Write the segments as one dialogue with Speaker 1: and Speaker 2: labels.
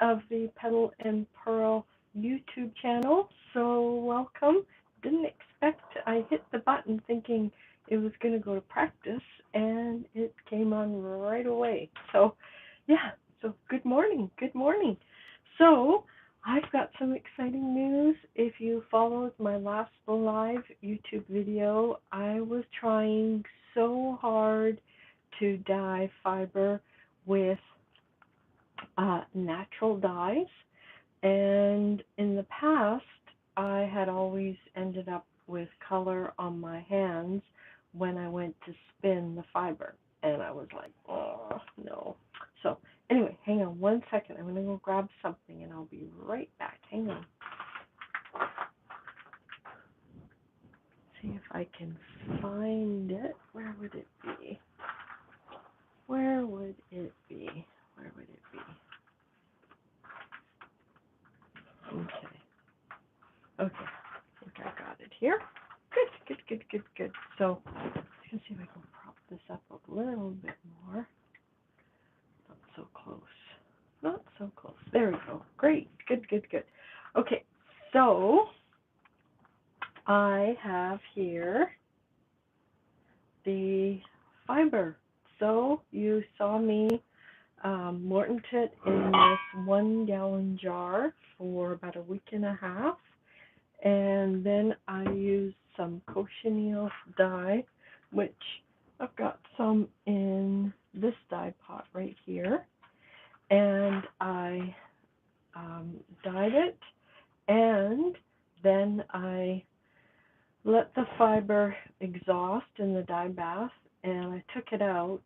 Speaker 1: of the Petal and Purl YouTube channel. So welcome. Didn't expect, I hit the button thinking it was going to go to practice, and it came on right away. So yeah, so good morning, good morning. So I've got some exciting news. If you followed my last live YouTube video, I was trying so hard to dye fiber with natural dyes, and in the past I had always ended up with color on my hands when I went to spin the fiber, and I was like, oh no. So anyway, hang on one second, I'm going to go grab something and I'll be right back. Hang on. See if I can find it. Where would it be? Where would it be? Where would it be? Okay. Okay. I think I got it here. Good. So let's see if I can prop this up a little bit more. Not so close. Not so close. There we go. Great. Good. Okay. So I have here the fiber. So you saw me mortoned it in this 1 gallon jar for about a week and a half, and then I used some cochineal dye, which I've got some in this dye pot right here, and I dyed it, and then I let the fiber exhaust in the dye bath, and I took it out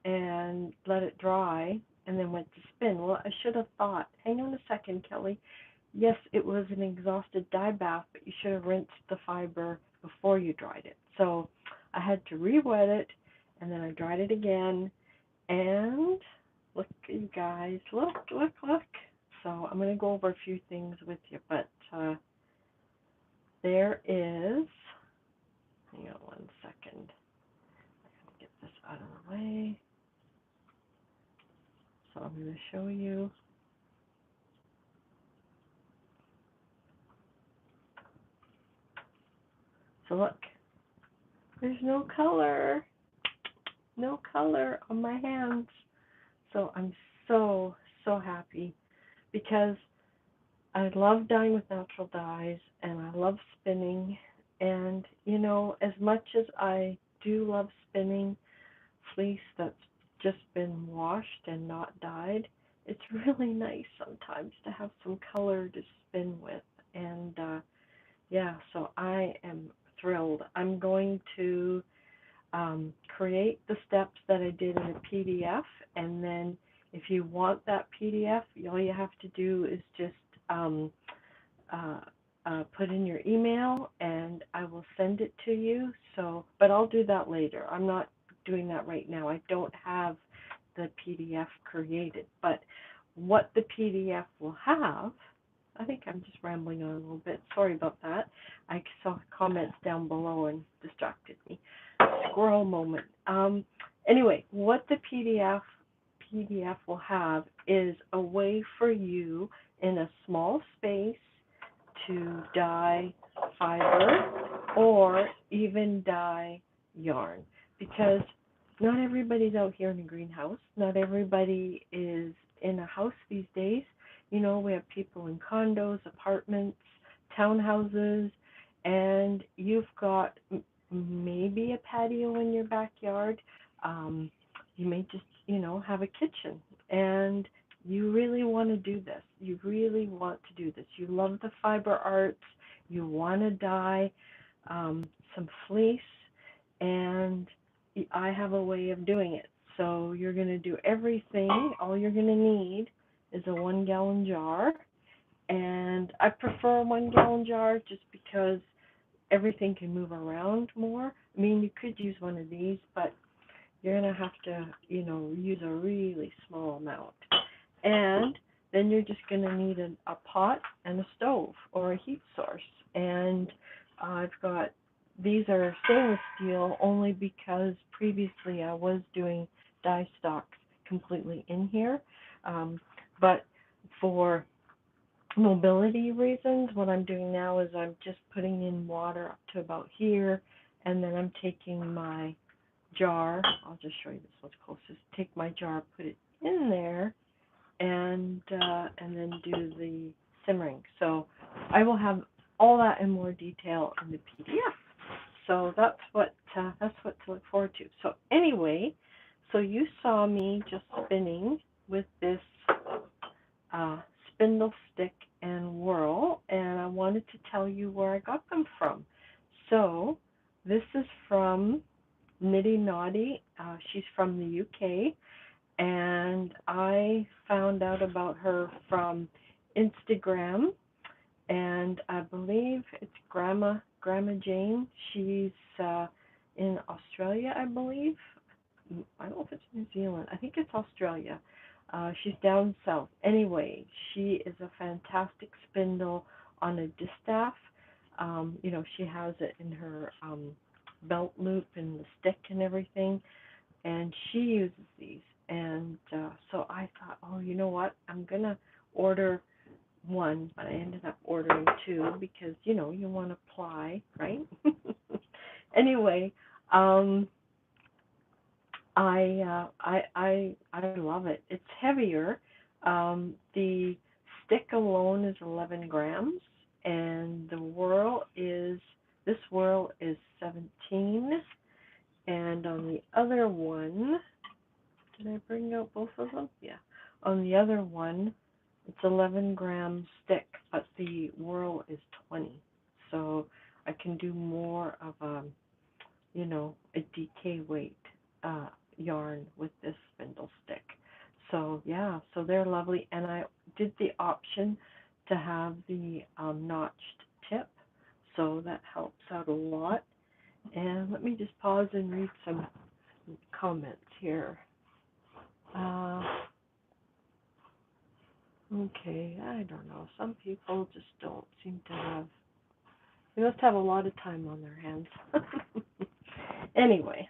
Speaker 1: and let it dry, and then went to spin. Well, I should have thought, hang on a second, Kelly. Yes, it was an exhausted dye bath, but you should have rinsed the fiber before you dried it. So I had to re-wet it, and then I dried it again, and look, you guys, look. So I'm going to go over a few things with you, but there is, hang on one second, I'm going to get this out of the way. So I'm going to show you. So look, there's no color on my hands. So I'm so happy, because I love dyeing with natural dyes, and I love spinning. And you know, as much as I do love spinning fleece that's just been washed and not dyed, it's really nice sometimes to have some color to spin with. And yeah, so I am thrilled. I'm going to create the steps that I did in a PDF, and then if you want that PDF, all you have to do is just put in your email, and I will send it to you. So, but I'll do that later. I'm not doing that right now. I don't have the PDF created, but what the PDF will have, I think I'm just rambling on a little bit. Sorry about that. I saw comments down below and distracted me. Squirrel moment. Anyway, what the PDF will have is a way for you in a small space to dye fiber or even dye yarn, because not everybody's out here in a greenhouse. Not everybody is in a house these days. You know, we have people in condos, apartments, townhouses, and you've got maybe a patio in your backyard. You may just, you know, have a kitchen, and you really want to do this. You really want to do this. You love the fiber arts. You want to dye some fleece, and I have a way of doing it. So you're going to do everything. All you're going to need is a 1 gallon jar, and I prefer a 1 gallon jar just because everything can move around more. I mean, you could use one of these, but you're going to have to, you know, use a really small amount. And then you're just going to need a pot and a stove or a heat source. And I've got, these are stainless steel only because previously I was doing dye stocks completely in here. But for mobility reasons, what I'm doing now is I'm just putting in water up to about here, and then I'm taking my jar. I'll just show you this one's closest. Take my jar, put it in there, and then do the simmering. So I will have all that in more detail in the PDF. So that's what to look forward to. So anyway, so you saw me just spinning with this spindle stick and whirl, and I wanted to tell you where I got them from. So this is from Nitty Naughty. She's from the UK, and I found out about her from Instagram, and I believe it's Grandma Jane. She's in Australia, I believe. I don't know if it's New Zealand. I think it's Australia. She's down south. Anyway, she is a fantastic spindle on a distaff. You know, she has it in her belt loop and the stick and everything, and she uses these. And so I thought, oh, you know what? I'm going to order one, but I ended up ordering two because, you know, you want to ply, right? Anyway, I love it. It's heavier. The stick alone is 11 grams, and the this whirl is 17. And on the other one, did I bring out both of them? Yeah. On the other one, it's 11 gram stick, but the whirl is 20. So I can do more of a, you know, a DK weight yarn with this spindle stick. So yeah, so they're lovely, and I did the option to have the notched tip, so that helps out a lot. And let me just pause and read some comments here. Okay, I don't know. Some people just don't seem to have, they must have a lot of time on their hands. Anyway,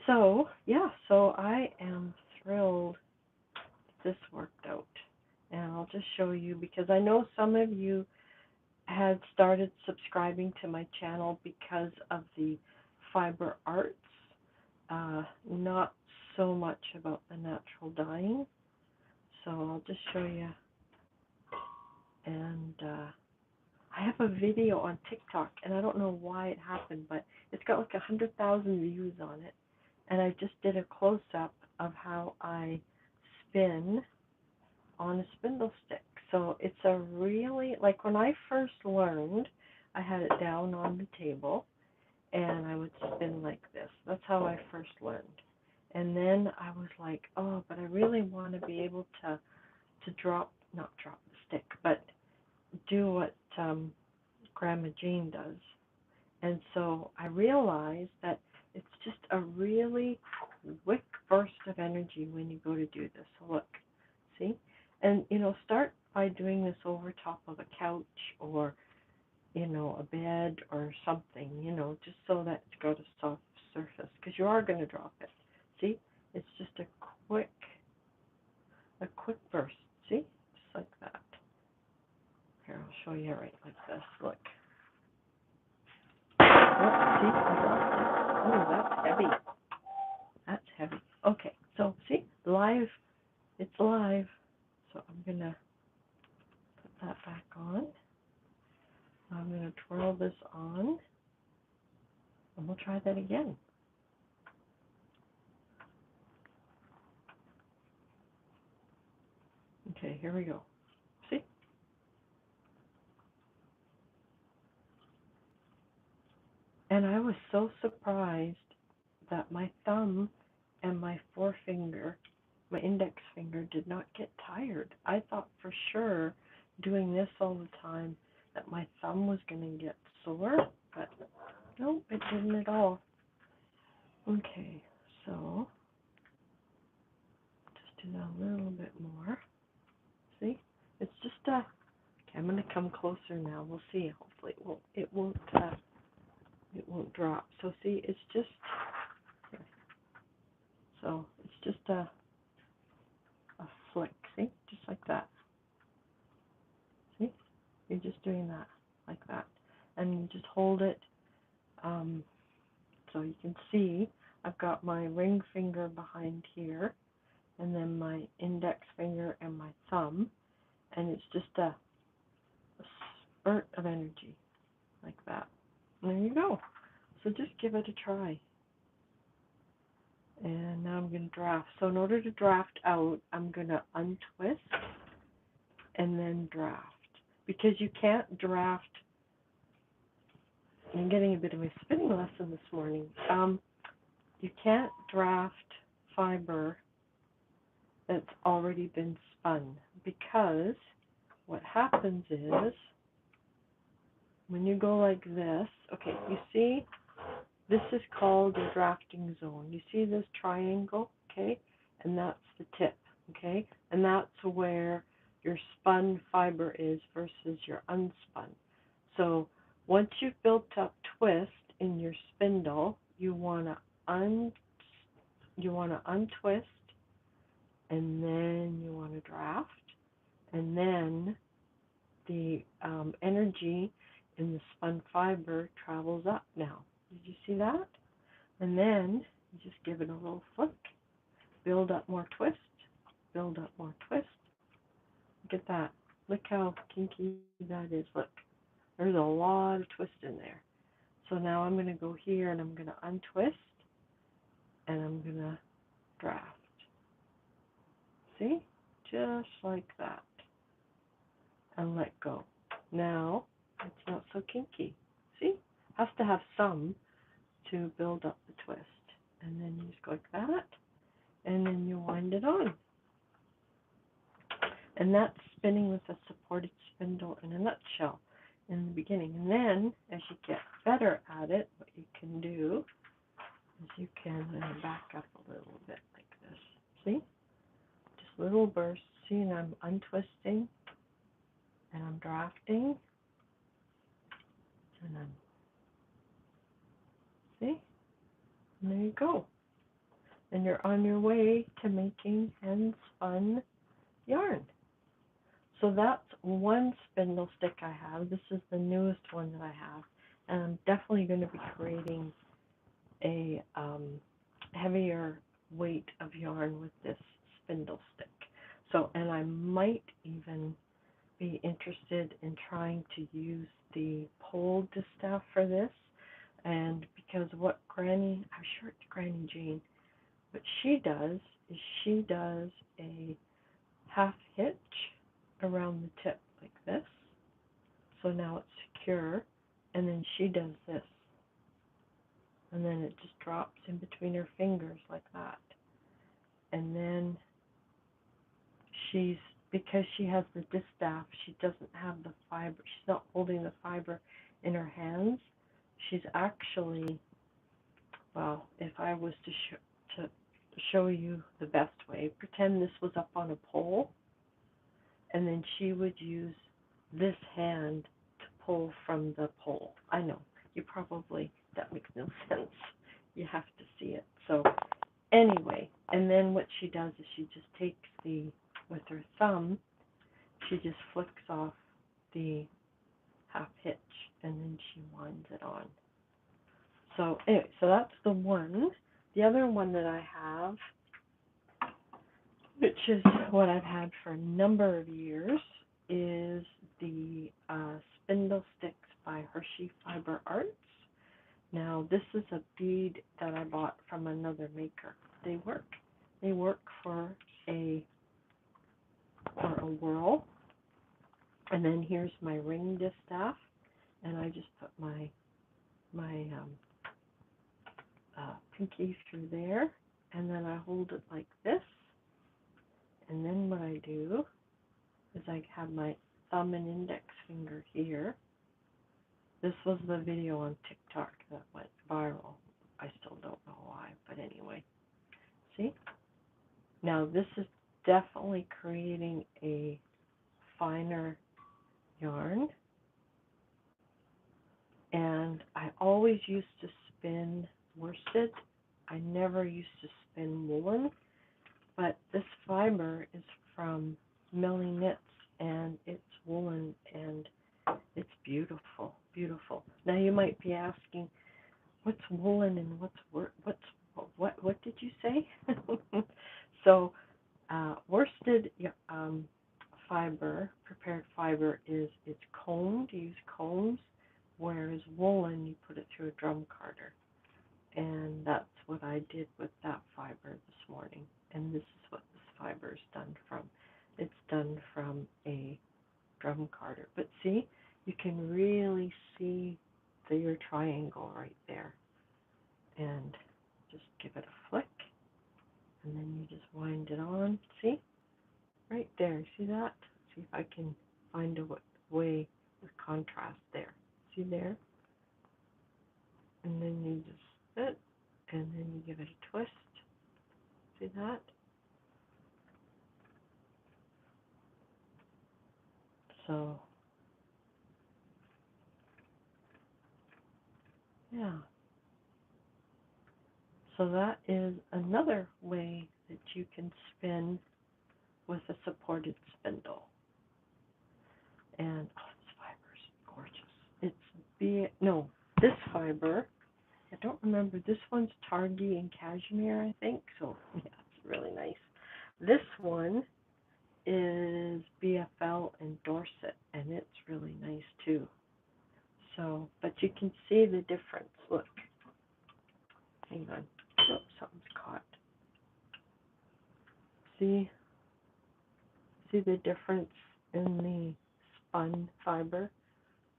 Speaker 1: so yeah, so I am thrilled this worked out. And I'll just show you, because I know some of you had started subscribing to my channel because of the fiber arts, not so much about the natural dyeing. So I'll just show you. And I have a video on TikTok, and I don't know why it happened, but it's got like 100,000 views on it. And I just did a close-up of how I spin on a spindle stick. So it's a really, like when I first learned, I had it down on the table, and I would spin like this. That's how I first learned. And then I was like, oh, but I really want to be able to not drop the stick, but do what Grandma Jane does. And so I realized that it's just a really quick burst of energy when you go to do this. So look, see? And, you know, start by doing this over top of a couch or, you know, a bed or something, you know, just so that it's got a soft surface, because you are going to drop it. See? It's just a quick burst. See? Just like that. Here, I'll show you right like this. Look. Oh, see? I dropped it. Oh, that's heavy. That's heavy. Okay, so see? Live. It's live. So I'm going to put that back on. I'm going to twirl this on. And we'll try that again. Okay, here we go. See? And I was so surprised that my thumb and my forefinger, my index finger, did not get tired. I thought for sure doing this all the time that my thumb was going to get sore, but no, it didn't at all. Okay, so just do that a little bit more. See? It's just okay, I'm going to come closer now. We'll see. Hopefully it won't drop. So see, it's just so it's just a flick. See, just like that. See? You're just doing that, like that. And you just hold it, so you can see I've got my ring finger behind here, and then my index finger and my thumb, and it's just a spurt of energy, like that. And there you go. So just give it a try. And now I'm going to draft. So in order to draft out, I'm going to untwist and then draft. Because you can't draft, I'm getting a bit of a spinning lesson this morning. You can't draft fiber that's already been spun, because what happens is when you go like this, okay, you see, this is called the drafting zone. You see this triangle, okay, and that's the tip, okay, and that's where your spun fiber is versus your unspun. So once you've built up twist in your spindle, you want to untwist, and then you want to draft, and then the energy in the spun fiber travels up now. Did you see that? And then you just give it a little flick, build up more twist, build up more twist. Look at that. Look how kinky that is. Look, there's a lot of twist in there. So now I'm going to go here and I'm going to untwist, and I'm going to draft. See? Just like that. And let go. Now, it's not so kinky. See? Has to have some to build up the twist. And then you just go like that, and then you wind it on. And that's spinning with a supported spindle in a nutshell in the beginning. And then, as you get better at it, what you can do is you can back up a little bit like this. See? Just little bursts. See, and I'm untwisting, and I'm drafting, and I'm, see? And there you go. And you're on your way to making hand spun yarn. So that's one spindle stick I have. This is the newest one that I have. And I'm definitely going to be creating a heavier weight of yarn with this spindle stick. So, and I might even be interested in trying to use the pole distaff for this. And because what Granny, I'm sure it's Granny Jane, what she does is she does a half hitch around the tip like this. So now it's secure, and then she does this. And then it just drops in between her fingers like that. And then because she has the distaff, she doesn't have the fiber, she's not holding the fiber in her hands. She's actually, well, if I was to show you the best way, pretend this was up on a pole, and then she would use this hand to pull from the pole. I know, that makes no sense. You have to see it. So anyway, and then what she does is she just takes with her thumb, she just flicks off the half hitch, and then she winds it on. So anyway, so that's the one. The other one that I have, which is what I've had for a number of years, is the Spindle Sticks by Hershey Fiber Arts. Now, this is a bead that I bought from another maker. They work. They work for a whirl. And then here's my ring distaff, and I just put my pinky through there, and then I hold it like this. And then what I do is I have my thumb and index finger here. This was the video on TikTok that went viral. I still don't know why, but anyway. See? Now this is definitely creating a finer yarn. And I always used to spin worsted. I never used to spin woolen. But this fiber is from Melly Knits, and it's woolen, and it's beautiful, beautiful. Now you might be asking, what's woolen and what did you say? So worsted fiber, prepared fiber, it's combed. You use combs, whereas woolen you put it through a drum carder, and that's what I did with that fiber this morning. And this is what this fiber is done from. It's done from a drum carder. But see, you can really see your triangle right there. And just give it a flick, and then you just wind it on. See? Right there. See that? See if I can find a way with contrast there. See there? And then you just sit, and then you give it a twist. See that? So, yeah. So that is another way that you can spin with a supported spindle. And this fiber is gorgeous. This fiber, I don't remember. This one's Targhee and Cashmere, I think. So yeah, it's really nice. This one is BFL and Dorset, and it's really nice too. So, but you can see the difference. Look, hang on. Oh, something's caught. See the difference in the spun fiber?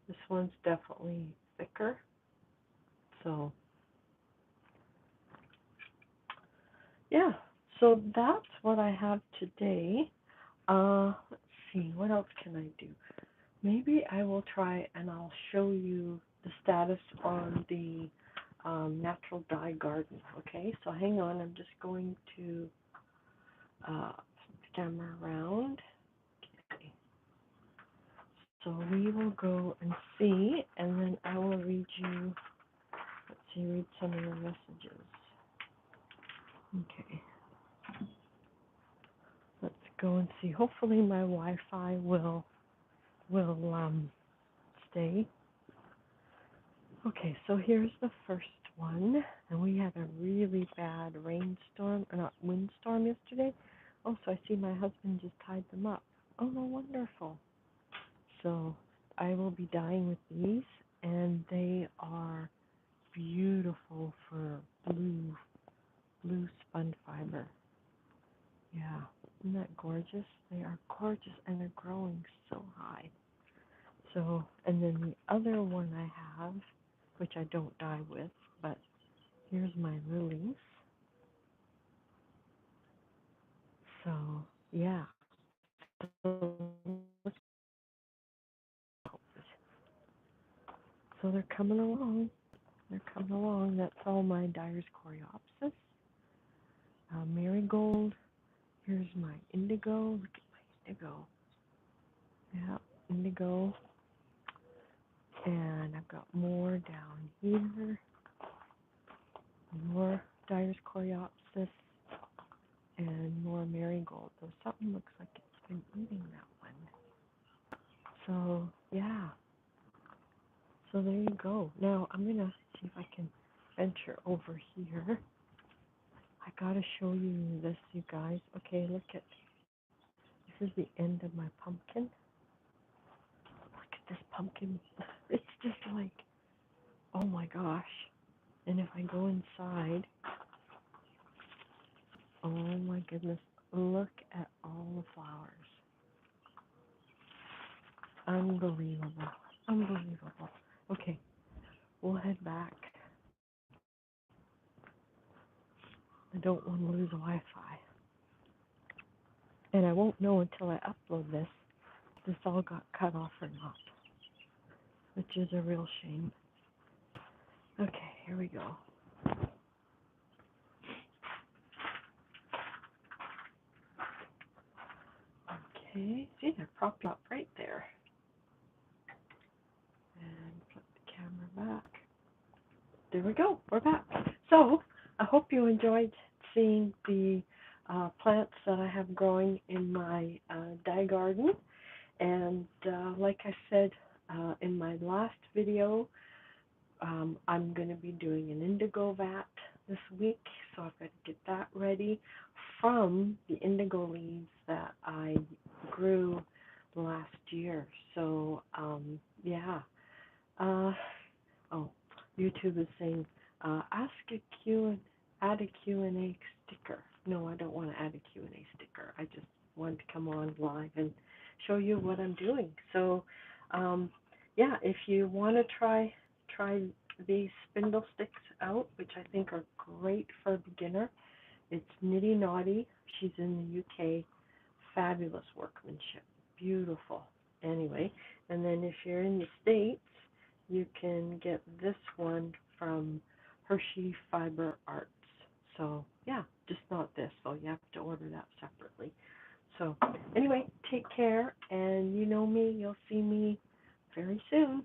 Speaker 1: This one's definitely thicker. So, yeah. So that's what I have today. Let's see, what else can I do? Maybe I will try and I'll show you the status on the natural dye garden. Okay, so hang on, I'm just going to camera around. Okay. So we will go and see, and then I will read you, read some of the messages. Okay. Let's go and see. Hopefully my Wi-Fi will stay. Okay, so here's the first one, and we had a really bad rainstorm, or not windstorm yesterday. Oh, so I see my husband just tied them up. Oh, no, wonderful. So I will be dyeing with these, and they are beautiful for blue spun fiber. Yeah, isn't that gorgeous? They are gorgeous, and they're growing so high. So, and then the other one I have, which I don't dye with, but here's my lilies. So, yeah. So they're coming along. They're coming along. That's all my Dyer's Coreopsis. Marigold. Here's my indigo. Look at my indigo. Yeah, indigo. And I've got more down here. More Dyer's Coreopsis. And more marigold. Though something looks like it's been eating that one. So, yeah. So there you go. Now I'm going to see if I can venture over here. I got to show you this, you guys. Okay, look at, this is the end of my pumpkin. Look at this pumpkin. It's just like, oh my gosh. And if I go inside, oh my goodness, look at all the flowers. Unbelievable. Unbelievable. Okay, we'll head back. I don't want to lose Wi-Fi. And I won't know until I upload this if this all got cut off or not, which is a real shame. Okay, here we go. Okay, see, I propped up right there. And put the camera back. There we go, we're back. So, I hope you enjoyed seeing the plants that I have growing in my dye garden. And like I said in my last video, I'm going to be doing an indigo vat this week, so I've got to get that ready from the indigo leaves that I grew last year. So, yeah. Uh, oh, YouTube is saying, ask a Q and add a Q&A sticker. No, I don't want to add a Q&A sticker. I just wanted to come on live and show you what I'm doing. So, yeah, if you want to try these spindle sticks out, which I think are great for a beginner. It's Nitty Naughty. She's in the UK. Fabulous workmanship. Beautiful. Anyway, and then if you're in the States, you can get this one from Hershey Fibre Arts. So, yeah, just not this. So you have to order that separately. So, anyway, take care. And you know me. You'll see me very soon.